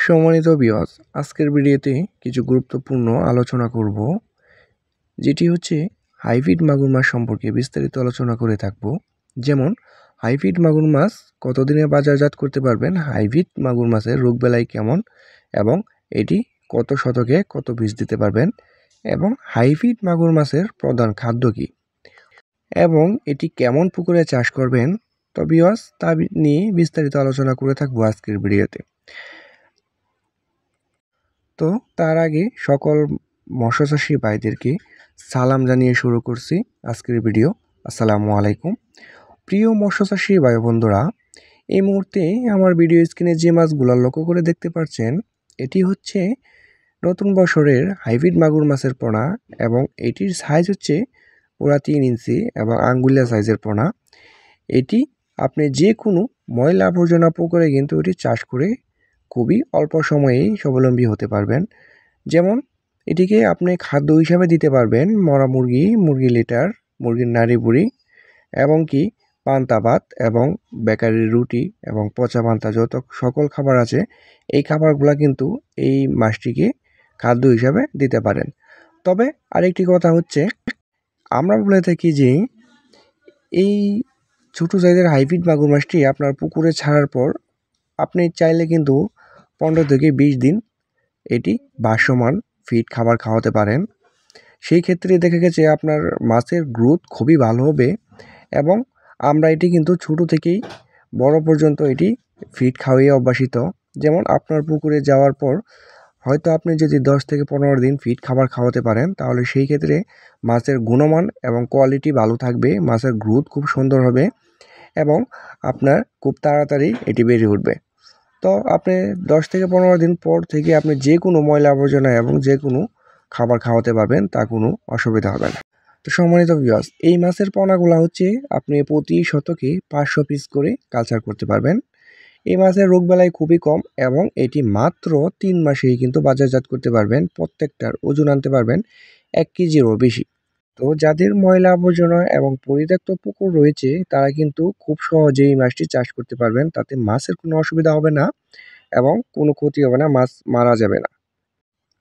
সম্মানিত ভিউয়ার্স, আজকের ভিডিওতে কিছু গুরুত্বপূর্ণ আলোচনা করব, যেটি হচ্ছে হাইব্রিড মাগুর মাছ সম্পর্কে বিস্তারিত আলোচনা করে থাকব। যেমন হাইব্রিড মাগুর মাছ কতদিনে বাজারজাত করতে পারবেন, হাইব্রিড মাগুর মাছের রোগবালাই কেমন এবং এটি কত শতকে কত পিস দিতে পারবেন, এবং হাইব্রিড মাগুর মাছের প্রধান খাদ্য কী এবং এটি কেমন পুকুরে চাষ করবেন, তো ভিউয়ার্স তা নিয়ে বিস্তারিত আলোচনা করে থাকবো আজকের ভিডিওতে। তো তার আগে সকল মৎস্যচাষী ভাইদেরকে সালাম জানিয়ে শুরু করছি আজকের ভিডিও। আসসালামু আলাইকুম। প্রিয় মৎস্যচাষী ভাই বন্ধুরা, এই মুহূর্তে আমার ভিডিও স্ক্রিনে যে মাছগুলো লক্ষ্য করে দেখতে পাচ্ছেন, এটি হচ্ছে নতুন বছরের হাইব্রিড মাগুর মাছের পোনা এবং এটির সাইজ হচ্ছে পুরা 3 ইঞ্চি এবং আঙ্গুলিয়া সাইজের পোনা। এটি আপনি যে কোনো ময়লা আবর্জনা পুকুরে কিন্তু এটি চাষ করে খুবই অল্প সময়েই স্বাবলম্বী হতে পারবেন। যেমন এটিকে আপনি খাদ্য হিসাবে দিতে পারবেন মরা মুরগি, মুরগি লিটার, মুরগির নাড়ি বুড়ি, এবং কি পান্তা ভাত এবং বেকারির রুটি এবং পচা পান্তা, যত সকল খাবার আছে এই খাবারগুলো কিন্তু এই মাছটিকে খাদ্য হিসাবে দিতে পারেন। তবে আরেকটি কথা হচ্ছে, আমরা বলে থাকি যে এই ছোটো সাইজের হাইব্রিড মাগুর মাছটি আপনার পুকুরে ছাড়ার পর আপনি চাইলে কিন্তু 15 থেকে 20 দিন এটি ভাসমান ফিড খাবার খাওয়াতে পারেন। সেই ক্ষেত্রে দেখা গেছে আপনার মাছের গ্রোথ খুবই ভালো হবে এবং আমরা এটি কিন্তু ছোটো থেকেই বড় পর্যন্ত এটি ফিড খাওয়িয়ে অভ্যাসিত। যেমন আপনার পুকুরে যাওয়ার পর হয়তো আপনি যদি 10 থেকে 15 দিন ফিড খাবার খাওয়াতে পারেন, তাহলে সেই ক্ষেত্রে মাছের গুণমান এবং কোয়ালিটি ভালো থাকবে, মাছের গ্রোথ খুব সুন্দর হবে এবং আপনার খুব তাড়াতাড়ি এটি বেড়ে উঠবে। তো আপনি 10 থেকে 15 দিন পর থেকে আপনি যে কোনো ময়লা আবর্জনা এবং যে কোনো খাবার খাওয়াতে পারবেন, তা কোনো অসুবিধা হবে না। তো সম্মানিত ভিউয়ার্স, এই মাছের পোনাগুলো হচ্ছে আপনি প্রতি শতকে 500 পিস করে কালচার করতে পারবেন। এই মাছের রোগবালাই খুবই কম এবং এটি মাত্র 3 মাসেই কিন্তু বাজারজাত করতে পারবেন। প্রত্যেকটার ওজন আনতে পারবেন 1 কেজিরও বেশি। তো যাদের ময়লা আবর্জনা এবং পরিত্যক্ত পুকুর রয়েছে, তারা কিন্তু খুব সহজেই মাছটি চাষ করতে পারবেন। তাতে মাছের কোনো অসুবিধা হবে না এবং কোনো ক্ষতি হবে না, মাছ মারা যাবে না।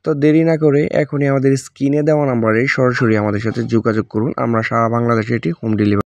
তো দেরি না করে এখনই আমাদের স্ক্রিনে দেওয়া নাম্বারে সরাসরি আমাদের সাথে যোগাযোগ করুন। আমরা সারা বাংলাদেশে এটি হোম ডেলিভারি